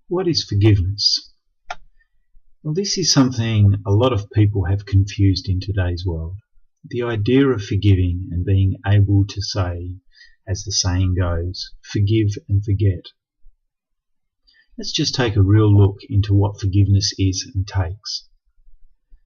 What is forgiveness? Well, this is something a lot of people have confused in today's world. The idea of forgiving and being able to say, as the saying goes, forgive and forget. Let's just take a real look into what forgiveness is and takes.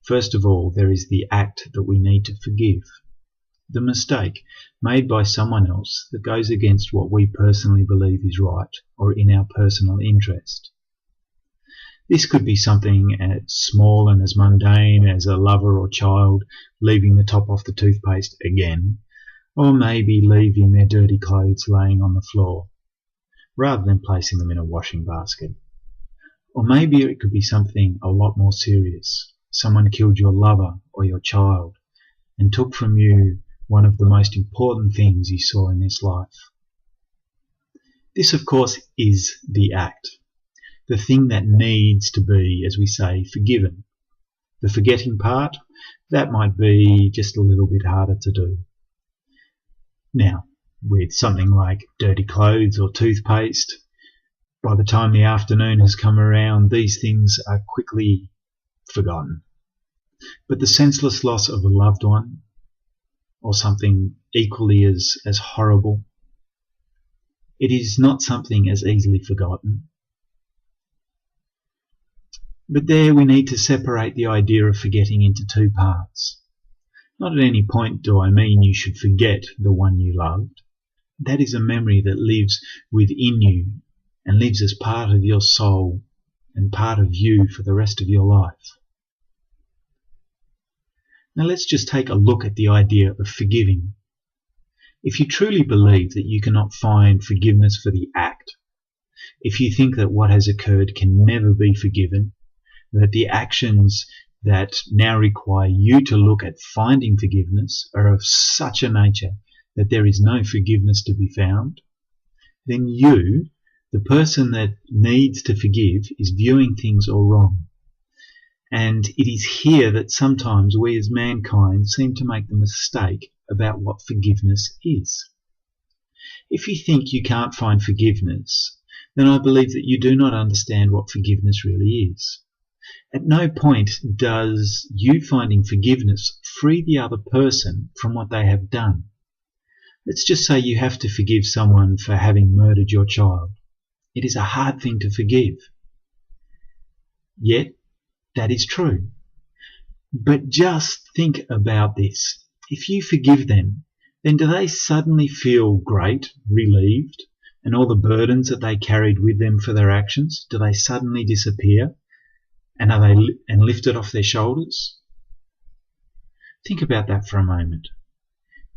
First of all, there is the act that we need to forgive. The mistake made by someone else that goes against what we personally believe is right or in our personal interest. This could be something as small and as mundane as a lover or child leaving the top off the toothpaste again, or maybe leaving their dirty clothes laying on the floor, rather than placing them in a washing basket. Or maybe it could be something a lot more serious. Someone killed your lover or your child and took from you one of the most important things you saw in this life. This, of course, is the act. The thing that needs to be, as we say, forgiven. The forgetting part, that might be just a little bit harder to do. Now, with something like dirty clothes or toothpaste, by the time the afternoon has come around, these things are quickly forgotten. But the senseless loss of a loved one, or something equally as horrible, it is not something as easily forgotten. But there we need to separate the idea of forgetting into two parts. Not at any point do I mean you should forget the one you loved. That is a memory that lives within you and lives as part of your soul and part of you for the rest of your life. Now let's just take a look at the idea of forgiving. If you truly believe that you cannot find forgiveness for the act, if you think that what has occurred can never be forgiven, that the actions that now require you to look at finding forgiveness are of such a nature that there is no forgiveness to be found, then you, the person that needs to forgive, is viewing things all wrong. And it is here that sometimes we as mankind seem to make the mistake about what forgiveness is. If you think you can't find forgiveness, then I believe that you do not understand what forgiveness really is. At no point does you finding forgiveness free the other person from what they have done. Let's just say you have to forgive someone for having murdered your child. It is a hard thing to forgive. Yet, that is true. But just think about this. If you forgive them, then do they suddenly feel great, relieved, and all the burdens that they carried with them for their actions, do they suddenly disappear? And are they lifted off their shoulders? Think about that for a moment.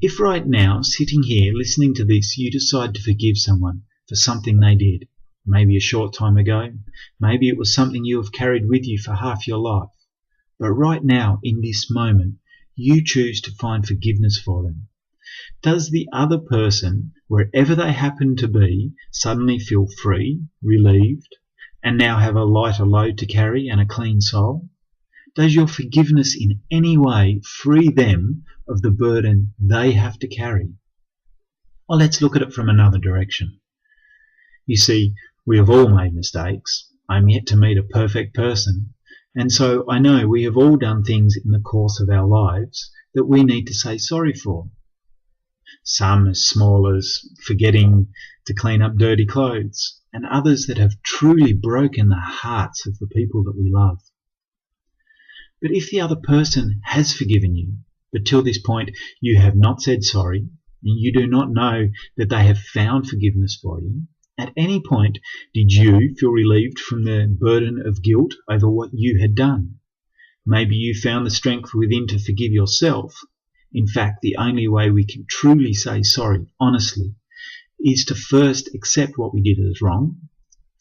If right now, sitting here listening to this, you decide to forgive someone for something they did, maybe a short time ago, maybe it was something you have carried with you for half your life, but right now, in this moment, you choose to find forgiveness for them. Does the other person, wherever they happen to be, suddenly feel free, relieved, and now have a lighter load to carry and a clean soul? Does your forgiveness in any way free them of the burden they have to carry? Well, let's look at it from another direction. You see, we have all made mistakes. I'm yet to meet a perfect person, and so I know we have all done things in the course of our lives that we need to say sorry for. Some as small as forgetting to clean up dirty clothes, and others that have truly broken the hearts of the people that we love. But if the other person has forgiven you, but till this point you have not said sorry, and you do not know that they have found forgiveness for you, at any point did you feel relieved from the burden of guilt over what you had done? Maybe you found the strength within to forgive yourself. In fact, the only way we can truly say sorry, honestly, is to first accept what we did as wrong,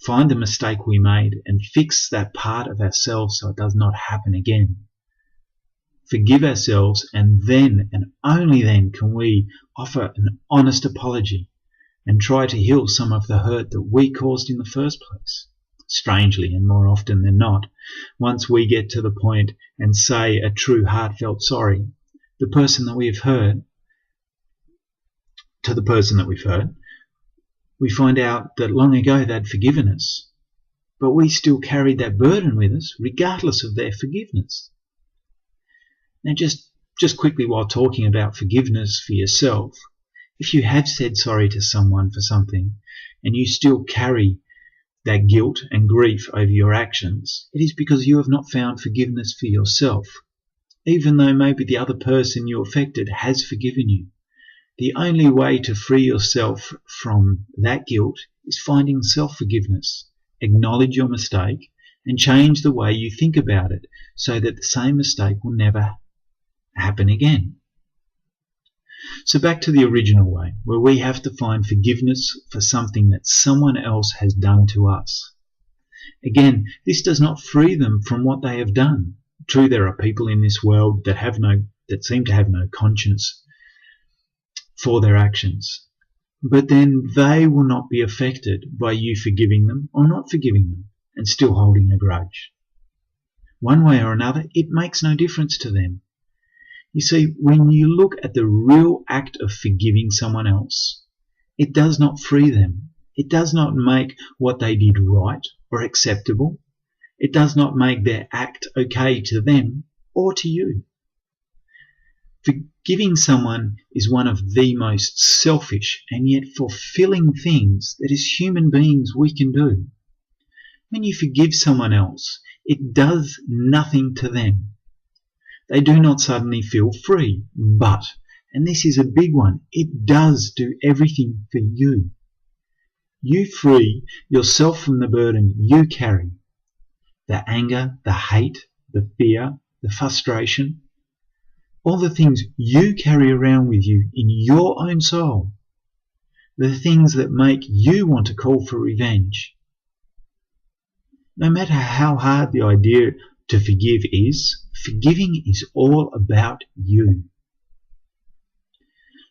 find the mistake we made, and fix that part of ourselves so it does not happen again. Forgive ourselves, and then, and only then, can we offer an honest apology and try to heal some of the hurt that we caused in the first place. Strangely, and more often than not, once we get to the point and say a true heartfelt sorry, the person that we've hurt, to the person that we've hurt, we find out that long ago they'd forgiven us. but we still carried that burden with us regardless of their forgiveness. Now just quickly, while talking about forgiveness for yourself, if you have said sorry to someone for something and you still carry that guilt and grief over your actions, it is because you have not found forgiveness for yourself, even though maybe the other person you affected has forgiven you. The only way to free yourself from that guilt is finding self-forgiveness. Acknowledge your mistake and change the way you think about it so that the same mistake will never happen again. So back to the original way, where we have to find forgiveness for something that someone else has done to us. Again, this does not free them from what they have done. True, there are people in this world that seem to have no conscience for their actions, but then they will not be affected by you forgiving them or not forgiving them and still holding a grudge. One way or another, it makes no difference to them. You see, when you look at the real act of forgiving someone else, it does not free them. It does not make what they did right or acceptable. It does not make their act okay to them or to you. Forgiving someone is one of the most selfish and yet fulfilling things that as human beings we can do. When you forgive someone else, it does nothing to them. They do not suddenly feel free, but, and this is a big one, it does do everything for you. You free yourself from the burden you carry. The anger, the hate, the fear, the frustration, all the things you carry around with you in your own soul, the things that make you want to call for revenge. No matter how hard the idea to forgive is, forgiving is all about you.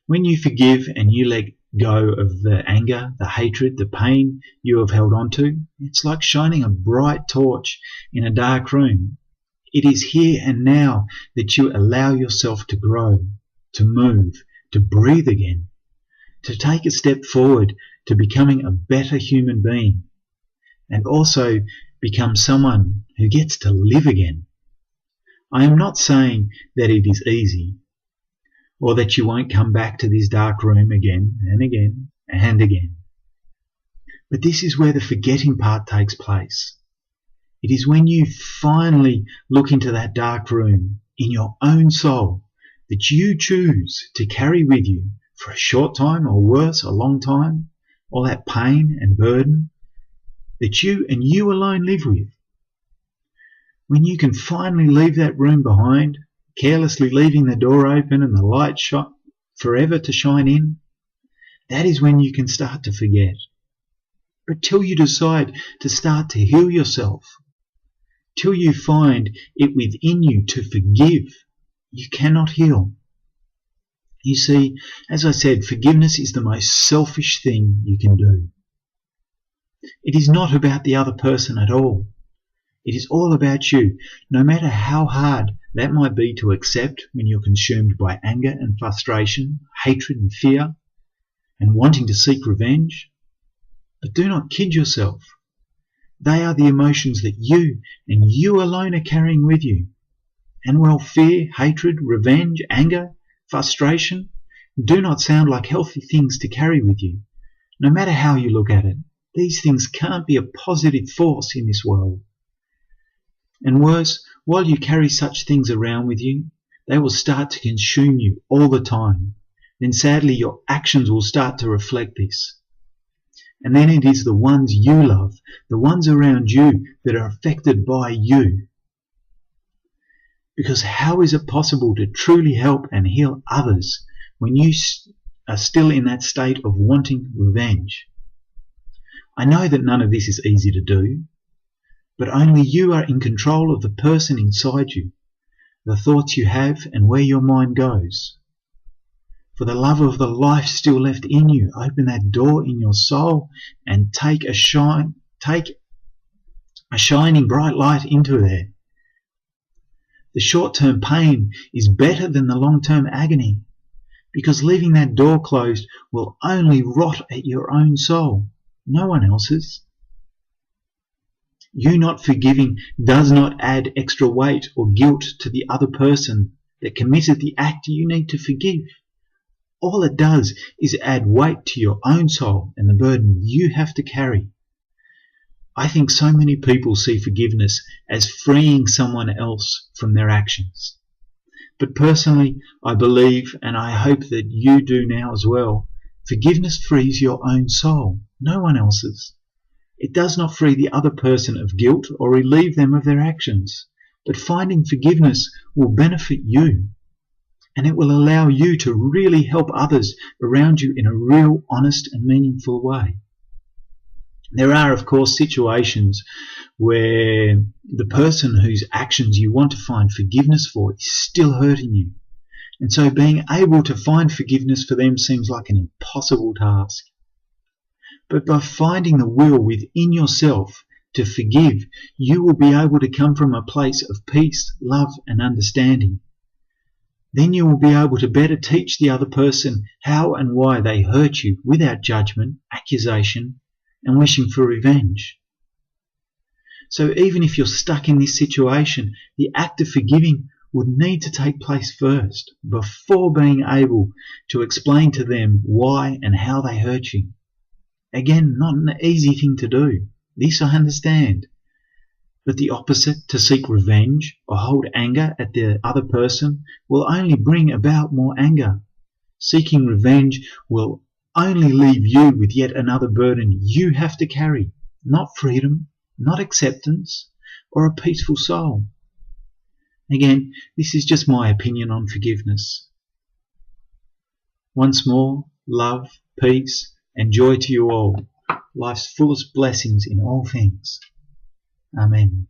When you forgive and you let go of the anger, the hatred, the pain you have held on to, it's like shining a bright torch in a dark room. It is here and now that you allow yourself to grow, to move, to breathe again, to take a step forward to becoming a better human being, and also become someone who gets to live again. I am not saying that it is easy, or that you won't come back to this dark room again and again and again. But this is where the forgetting part takes place. It is when you finally look into that dark room in your own soul that you choose to carry with you for a short time, or worse, a long time, all that pain and burden that you and you alone live with. When you can finally leave that room behind, carelessly leaving the door open and the light forever to shine in, that is when you can start to forget. But till you decide to start to heal yourself, till you find it within you to forgive, you cannot heal. You see, as I said, forgiveness is the most selfish thing you can do. It is not about the other person at all. It is all about you, no matter how hard that might be to accept when you're consumed by anger and frustration, hatred and fear, and wanting to seek revenge. But do not kid yourself. They are the emotions that you and you alone are carrying with you. And while fear, hatred, revenge, anger, frustration do not sound like healthy things to carry with you, no matter how you look at it, these things can't be a positive force in this world. And worse, while you carry such things around with you, they will start to consume you all the time. Then sadly your actions will start to reflect this. And then it is the ones you love, the ones around you, that are affected by you. Because how is it possible to truly help and heal others when you are still in that state of wanting revenge? I know that none of this is easy to do, but only you are in control of the person inside you, the thoughts you have and where your mind goes. For the love of the life still left in you, open that door in your soul and take a shining bright light into there. The short-term pain is better than the long-term agony, because leaving that door closed will only rot at your own soul, no one else's. You not forgiving does not add extra weight or guilt to the other person that committed the act you need to forgive. All it does is add weight to your own soul and the burden you have to carry. I think so many people see forgiveness as freeing someone else from their actions. But personally, I believe, and I hope that you do now as well, forgiveness frees your own soul, no one else's. It does not free the other person of guilt or relieve them of their actions, but finding forgiveness will benefit you, and it will allow you to really help others around you in a real, honest and meaningful way. There are, of course, situations where the person whose actions you want to find forgiveness for is still hurting you, and so being able to find forgiveness for them seems like an impossible task. But by finding the will within yourself to forgive, you will be able to come from a place of peace, love and understanding. Then you will be able to better teach the other person how and why they hurt you without judgment, accusation, and wishing for revenge. So even if you're stuck in this situation, the act of forgiving would need to take place first, before being able to explain to them why and how they hurt you. Again, not an easy thing to do. This I understand. But the opposite, to seek revenge or hold anger at the other person, will only bring about more anger. Seeking revenge will only leave you with yet another burden you have to carry, not freedom, not acceptance, or a peaceful soul. Again, this is just my opinion on forgiveness. Once more, love, peace, and joy to you all. Life's fullest blessings in all things. Amen.